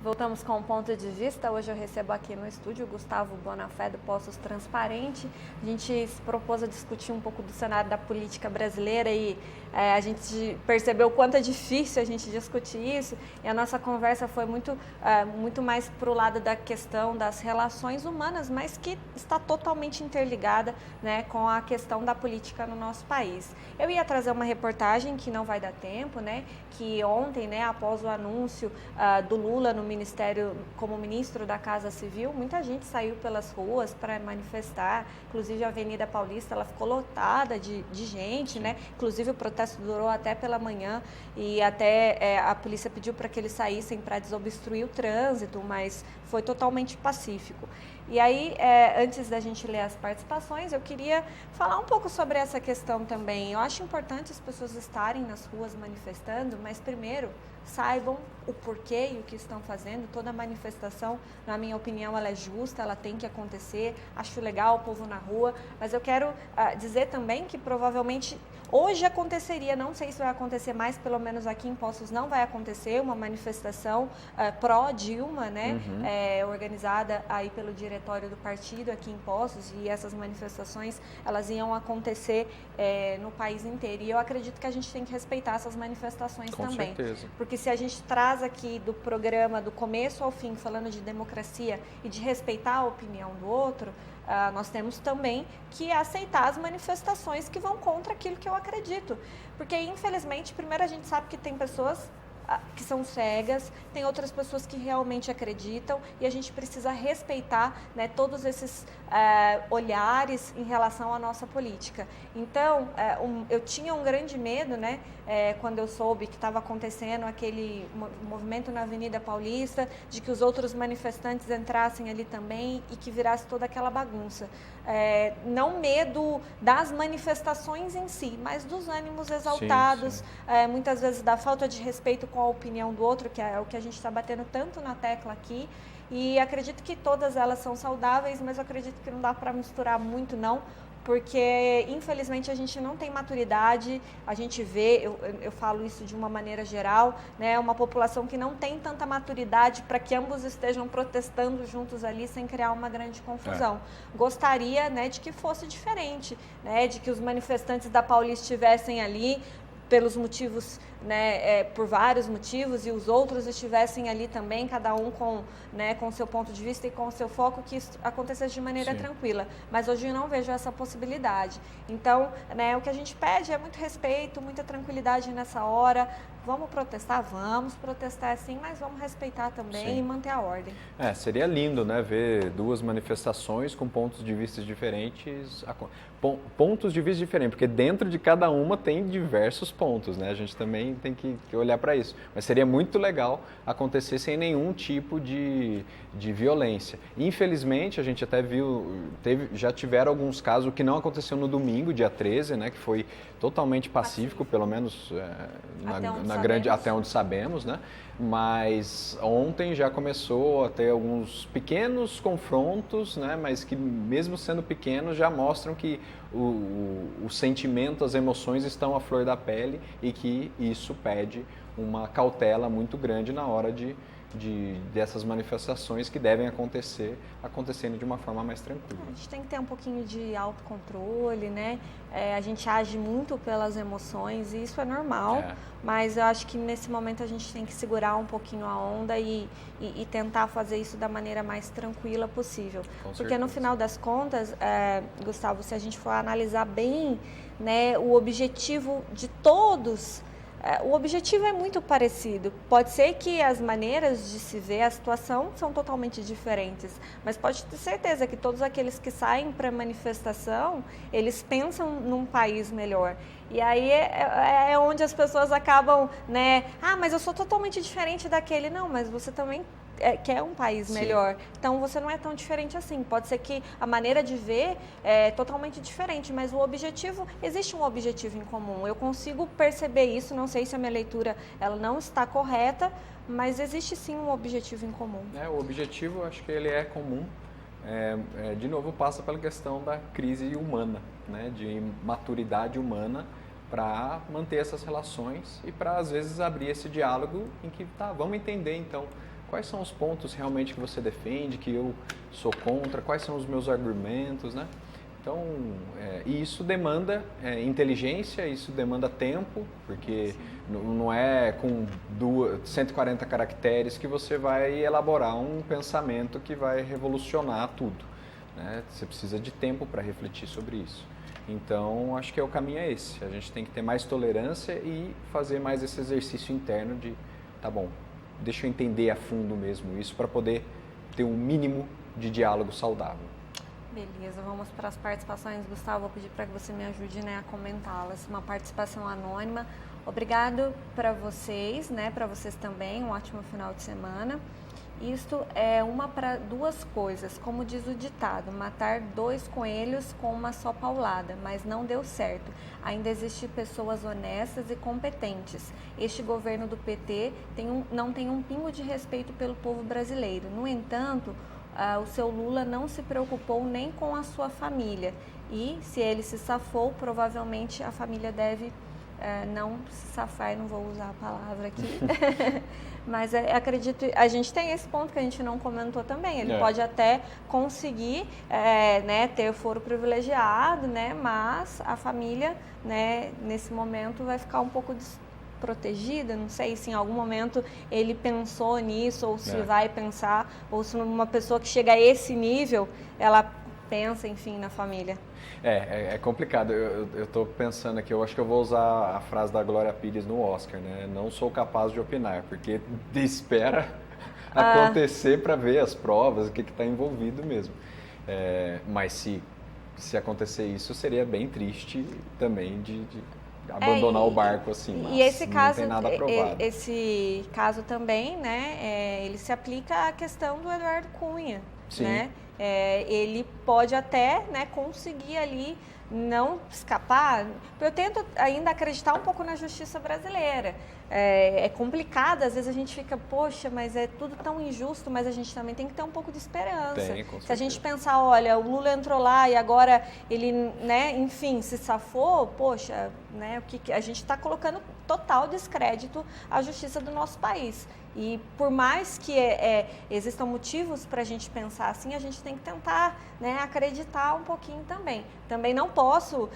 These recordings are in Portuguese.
Voltamos com um ponto de vista. Hoje eu recebo aqui no estúdio o Gustavo Bonafé, do Poços Transparente. A gente se propôs a discutir um pouco do cenário da política brasileira e a gente percebeu o quanto é difícil a gente discutir isso. E a nossa conversa foi muito mais para o lado da questão das relações humanas, mas que está totalmente interligada, né, com a questão da política no nosso país. Eu ia trazer uma reportagem que não vai dar tempo, né, que ontem, né, após o anúncio do Lula no Ministério, como ministro da Casa Civil, muita gente saiu pelas ruas para manifestar, inclusive a Avenida Paulista, ela ficou lotada de gente, né? Inclusive o protesto durou até pela manhã e até a polícia pediu para que eles saíssem para desobstruir o trânsito, mas foi totalmente pacífico. E aí, antes da gente ler as participações, eu queria falar um pouco sobre essa questão também. Eu acho importante as pessoas estarem nas ruas manifestando, mas primeiro saibam o porquê e o que estão fazendo. Toda manifestação, na minha opinião, ela é justa, ela tem que acontecer. Acho legal o povo na rua, mas eu quero dizer também que provavelmente hoje aconteceria, não sei se vai acontecer mais, pelo menos aqui em Poços não vai acontecer, uma manifestação pró-Dilma, né? Organizada aí pelo diretório do partido aqui em Poços, e essas manifestações, elas iam acontecer no país inteiro. E eu acredito que a gente tem que respeitar essas manifestações também. Com certeza. Porque se a gente traz aqui do programa, do começo ao fim, falando de democracia e de respeitar a opinião do outro, nós temos também que aceitar as manifestações que vão contra aquilo que eu acredito. Porque, infelizmente, primeiro a gente sabe que tem pessoas que são cegas, tem outras pessoas que realmente acreditam e a gente precisa respeitar, né, todos esses olhares em relação à nossa política. Então, eu tinha um grande medo, né, quando eu soube que estava acontecendo aquele movimento na Avenida Paulista, de que os outros manifestantes entrassem ali também e que virasse toda aquela bagunça. Não medo das manifestações em si, mas dos ânimos exaltados, sim. Muitas vezes da falta de respeito com a opinião do outro, que é o que a gente está batendo tanto na tecla aqui. E acredito que todas elas são saudáveis, mas eu acredito que não dá para misturar muito, não, porque infelizmente a gente não tem maturidade, a gente vê, eu falo isso de uma maneira geral, né, uma população que não tem tanta maturidade para que ambos estejam protestando juntos ali sem criar uma grande confusão. Gostaria, né, de que fosse diferente, né, de que os manifestantes da Paulista estivessem ali pelos motivos, né, por vários motivos, e os outros estivessem ali também, cada um com o seu ponto de vista e com o seu foco, que isso acontecesse de maneira tranquila. Mas hoje eu não vejo essa possibilidade. Então, né, o que a gente pede é muito respeito, muita tranquilidade nessa hora. Vamos protestar sim, mas vamos respeitar também e manter a ordem. Seria lindo, né, ver duas manifestações com pontos de vista diferentes, pontos de vista diferentes, porque dentro de cada uma tem diversos pontos, né? A gente também tem que olhar para isso. Mas seria muito legal acontecer sem nenhum tipo de violência. Infelizmente, a gente até viu, já tiveram alguns casos, o que não aconteceu no domingo, dia 13, né, que foi totalmente pacífico, pelo menos até onde sabemos, né? Mas ontem já começou a ter alguns pequenos confrontos, né? Mas que mesmo sendo pequenos já mostram que o sentimento, as emoções estão à flor da pele e que isso pede uma cautela muito grande na hora dessas manifestações que devem acontecendo de uma forma mais tranquila. A gente tem que ter um pouquinho de autocontrole, né? A gente age muito pelas emoções e isso é normal, mas eu acho que nesse momento a gente tem que segurar um pouquinho a onda e tentar fazer isso da maneira mais tranquila possível. Porque no final das contas, Gustavo, se a gente for analisar bem, né, o objetivo de todos, o objetivo é muito parecido. Pode ser que as maneiras de se ver a situação são totalmente diferentes, mas pode ter certeza que todos aqueles que saem para a manifestação, eles pensam num país melhor. E aí é onde as pessoas acabam, né? Mas eu sou totalmente diferente daquele. Não, mas você também quer um país melhor. Então você não é tão diferente assim. Pode ser que a maneira de ver é totalmente diferente, mas o objetivo, existe um objetivo em comum. Eu consigo perceber isso, não sei se a minha leitura ela não está correta, mas existe sim um objetivo em comum. O objetivo, acho que ele é comum. De novo, passa pela questão da crise humana, né? De maturidade humana para manter essas relações e para, às vezes, abrir esse diálogo em que, vamos entender, então, quais são os pontos realmente que você defende, que eu sou contra, quais são os meus argumentos, né? Então, e isso demanda inteligência, isso demanda tempo, porque não é com 140 caracteres que você vai elaborar um pensamento que vai revolucionar tudo, né? Você precisa de tempo para refletir sobre isso. Então, acho que o caminho é esse. A gente tem que ter mais tolerância e fazer mais esse exercício interno de, tá bom, deixa eu entender a fundo mesmo isso para poder ter um mínimo de diálogo saudável. Beleza, vamos para as participações. Gustavo, vou pedir para que você me ajude, né, a comentá-las. Uma participação anônima. Obrigado para vocês, né, para vocês também. Um ótimo final de semana. Isto é uma para duas coisas, como diz o ditado, matar 2 coelhos com uma só paulada, mas não deu certo. Ainda existem pessoas honestas e competentes. Este governo do PT não tem um pingo de respeito pelo povo brasileiro. No entanto, o seu Lula não se preocupou nem com a sua família. E se ele se safou, provavelmente a família deve não se safar, não vou usar a palavra aqui. Mas acredito, a gente tem esse ponto que a gente não comentou também. Ele pode até conseguir né, ter foro privilegiado, né, mas a família, né, nesse momento vai ficar um pouco protegida. Não sei se em algum momento ele pensou nisso ou se vai pensar, ou se uma pessoa que chega a esse nível, ela pensa, enfim, na família. É complicado. Eu estou pensando aqui, eu acho que eu vou usar a frase da Glória Pires no Oscar, né? Não sou capaz de opinar, porque espera acontecer para ver as provas, o que está envolvido mesmo. Mas se acontecer isso, seria bem triste também de abandonar o barco assim, mas e esse caso, não tem nada provado. Esse caso também, né, ele se aplica à questão do Eduardo Cunha, Sim. né? Ele pode até, né, conseguir ali não escapar. Eu tento ainda acreditar um pouco na justiça brasileira. É complicado, às vezes a gente fica, poxa, mas é tudo tão injusto, mas a gente também tem que ter um pouco de esperança. Tem, com certeza. Se a gente pensar, olha, o Lula entrou lá e agora ele, né, enfim, se safou, poxa, né, a gente está colocando total descrédito à justiça do nosso país. E por mais que existam motivos para a gente pensar assim, a gente tem que tentar, né, acreditar um pouquinho também. Também não posso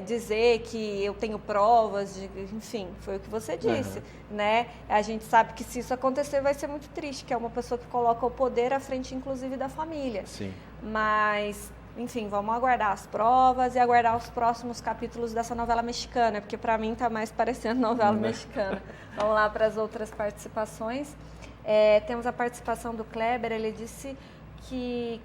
dizer que eu tenho provas, enfim, foi o que você disse, né? A gente sabe que se isso acontecer vai ser muito triste, que é uma pessoa que coloca o poder à frente, inclusive, da família. Sim. Mas, enfim, vamos aguardar as provas e aguardar os próximos capítulos dessa novela mexicana, porque para mim está mais parecendo novela mexicana. Vamos lá para as outras participações. Temos a participação do Kleber, ele disse que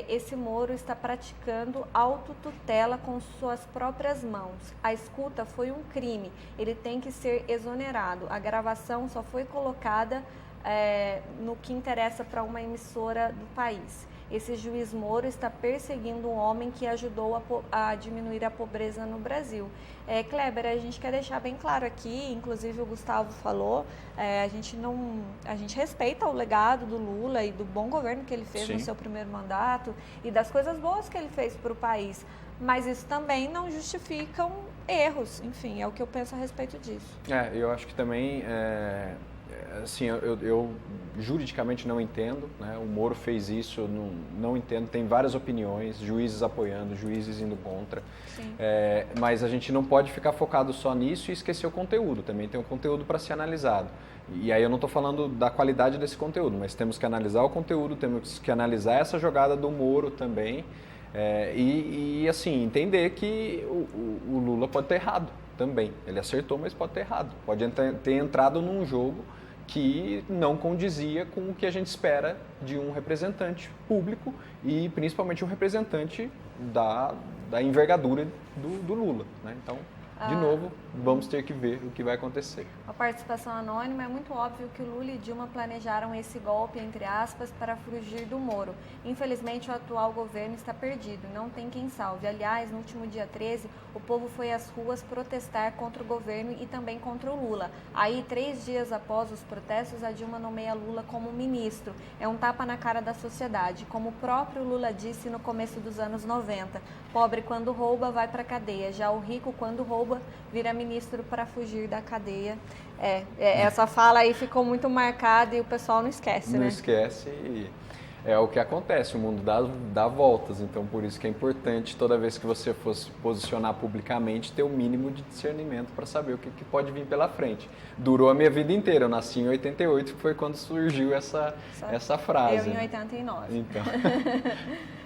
esse Moro está praticando autotutela com suas próprias mãos. A escuta foi um crime, ele tem que ser exonerado. A gravação só foi colocada no que interessa para uma emissora do país. Esse juiz Moro está perseguindo um homem que ajudou a diminuir a pobreza no Brasil. Kleber, a gente quer deixar bem claro aqui, inclusive o Gustavo falou, a gente respeita o legado do Lula e do bom governo que ele fez no seu primeiro mandato e das coisas boas que ele fez para o país, mas isso também não justifica erros, enfim, é o que eu penso a respeito disso. Eu acho que também, assim, eu juridicamente não entendo, né? O Moro fez isso, não entendo, tem várias opiniões, juízes apoiando, juízes indo contra, mas a gente não pode ficar focado só nisso e esquecer o conteúdo, também tem um conteúdo para ser analisado. E aí eu não estou falando da qualidade desse conteúdo, mas temos que analisar o conteúdo, temos que analisar essa jogada do Moro também, e assim, entender que o Lula pode ter errado também, ele acertou, mas pode ter errado, pode ter entrado num jogo que não condizia com o que a gente espera de um representante público e principalmente um representante da envergadura do Lula, né? Então, de novo, vamos ter que ver o que vai acontecer. A participação anônima, é muito óbvio que Lula e Dilma planejaram esse golpe, entre aspas, para fugir do Moro. Infelizmente, o atual governo está perdido, não tem quem salve. Aliás, no último dia 13, o povo foi às ruas protestar contra o governo e também contra o Lula. Aí, 3 dias após os protestos, a Dilma nomeia Lula como ministro. É um tapa na cara da sociedade, como o próprio Lula disse no começo dos anos 90. Pobre quando rouba, vai para a cadeia. Já o rico, quando rouba, boba, vira ministro para fugir da cadeia. Essa fala aí ficou muito marcada e o pessoal não esquece, né? Não esquece e é o que acontece, o mundo dá voltas, então por isso que é importante toda vez que você for se posicionar publicamente ter o mínimo de discernimento para saber o que pode vir pela frente. Durou a minha vida inteira, eu nasci em 88, que foi quando surgiu essa frase. Eu em 89. Então...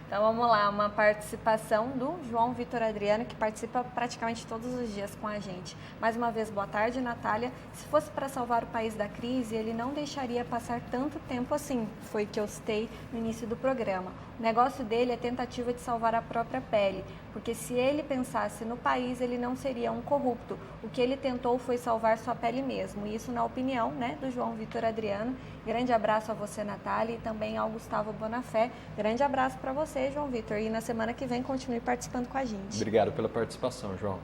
Então vamos lá, uma participação do João Vitor Adriano, que participa praticamente todos os dias com a gente. Mais uma vez, boa tarde, Natália. Se fosse para salvar o país da crise, ele não deixaria passar tanto tempo assim, foi o que eu citei no início do programa. O negócio dele é tentativa de salvar a própria pele, porque se ele pensasse no país, ele não seria um corrupto. O que ele tentou foi salvar sua pele mesmo, e isso na opinião, né, do João Vitor Adriano. Grande abraço a você, Natália, e também ao Gustavo Bonafé. Grande abraço para você, João Vitor, e na semana que vem continue participando com a gente. Obrigado pela participação, João.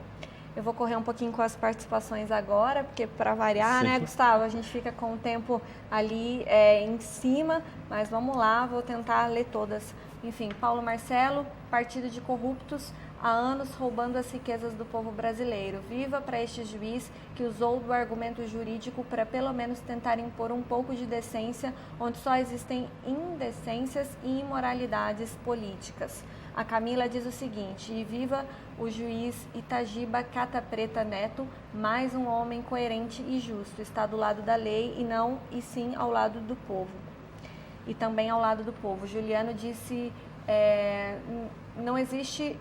Eu vou correr um pouquinho com as participações agora, porque para variar, né, Gustavo, a gente fica com o tempo ali em cima, mas vamos lá, vou tentar ler todas. Enfim, Paulo Marcelo, Partido de Corruptos, há anos roubando as riquezas do povo brasileiro. Viva para este juiz que usou do argumento jurídico para pelo menos tentar impor um pouco de decência, onde só existem indecências e imoralidades políticas. A Camila diz o seguinte: e viva o juiz Itagiba Cata Preta Neto, mais um homem coerente e justo, está do lado da lei e sim ao lado do povo. E também ao lado do povo. Juliano disse... não existe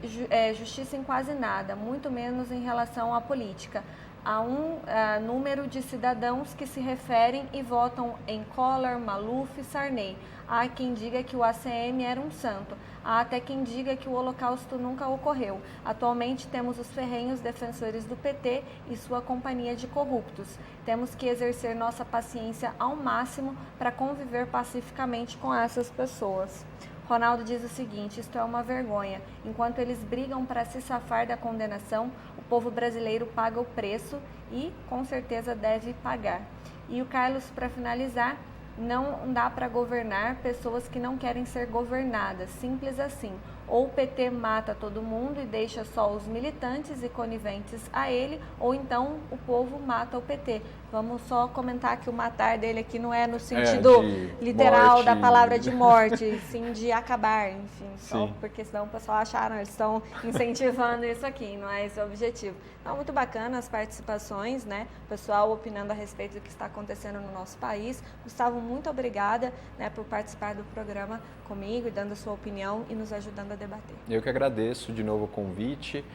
justiça em quase nada, muito menos em relação à política. Há um número de cidadãos que se referem e votam em Collor, Maluf e Sarney. Há quem diga que o ACM era um santo. Há até quem diga que o Holocausto nunca ocorreu. Atualmente temos os ferrenhos defensores do PT e sua companhia de corruptos. Temos que exercer nossa paciência ao máximo para conviver pacificamente com essas pessoas. Ronaldo diz o seguinte: isto é uma vergonha. Enquanto eles brigam para se safar da condenação, o povo brasileiro paga o preço e, com certeza, deve pagar. E o Carlos, para finalizar: não dá para governar pessoas que não querem ser governadas, simples assim. Ou o PT mata todo mundo e deixa só os militantes e coniventes a ele, ou então o povo mata o PT. Vamos só comentar que o matar dele aqui não é no sentido literal morte, da palavra de morte, sim de acabar, enfim, só porque senão o pessoal acharam, eles estão incentivando isso aqui, não é esse o objetivo. Então, muito bacana as participações, né? O pessoal opinando a respeito do que está acontecendo no nosso país. Gustavo, muito obrigada, né, por participar do programa comigo e dando a sua opinião e nos ajudando a debater. Eu que agradeço de novo o convite.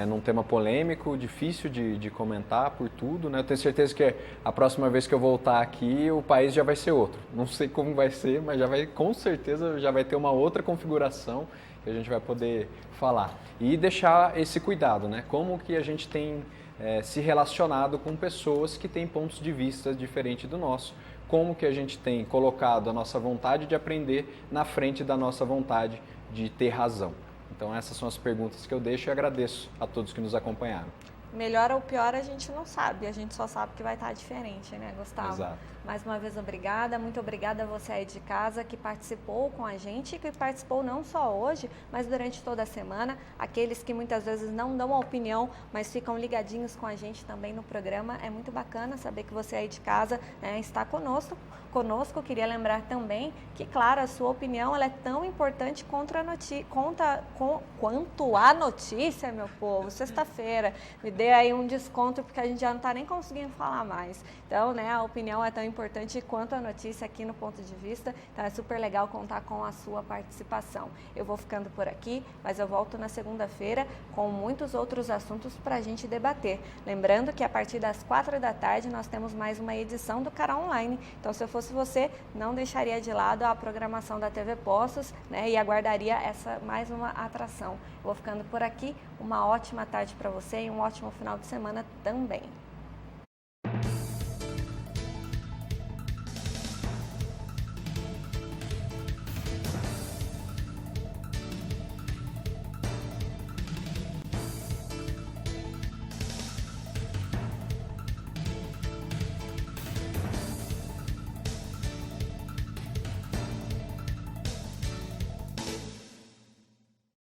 Num tema polêmico, difícil de comentar por tudo, né? Eu tenho certeza que a próxima vez que eu voltar aqui, o país já vai ser outro. Não sei como vai ser, mas com certeza já vai ter uma outra configuração que a gente vai poder falar. E deixar esse cuidado, né? Como que a gente tem se relacionado com pessoas que têm pontos de vista diferentes do nosso. Como que a gente tem colocado a nossa vontade de aprender na frente da nossa vontade de ter razão. Então essas são as perguntas que eu deixo e agradeço a todos que nos acompanharam. Melhor ou pior a gente não sabe, a gente só sabe que vai estar diferente, né, Gustavo? Exato. Mais uma vez, obrigada, muito obrigada a você aí de casa que participou com a gente, que participou não só hoje, mas durante toda a semana, aqueles que muitas vezes não dão a opinião, mas ficam ligadinhos com a gente também no programa. É muito bacana saber que você aí de casa, né, está conosco. Queria lembrar também que, claro, a sua opinião ela é tão importante quanto a notícia, meu povo. Sexta-feira, me dê aí um desconto porque a gente já não está nem conseguindo falar mais. Então, né, a opinião é tão importante quanto a notícia aqui no Ponto de Vista. Então, é super legal contar com a sua participação. Eu vou ficando por aqui, mas eu volto na segunda-feira com muitos outros assuntos para a gente debater. Lembrando que a partir das 4 da tarde nós temos mais uma edição do Cara Online. Então, se eu fosse você, não deixaria de lado a programação da TV Poços, né, e aguardaria essa mais uma atração. Eu vou ficando por aqui. Uma ótima tarde para você e um ótimo final de semana também.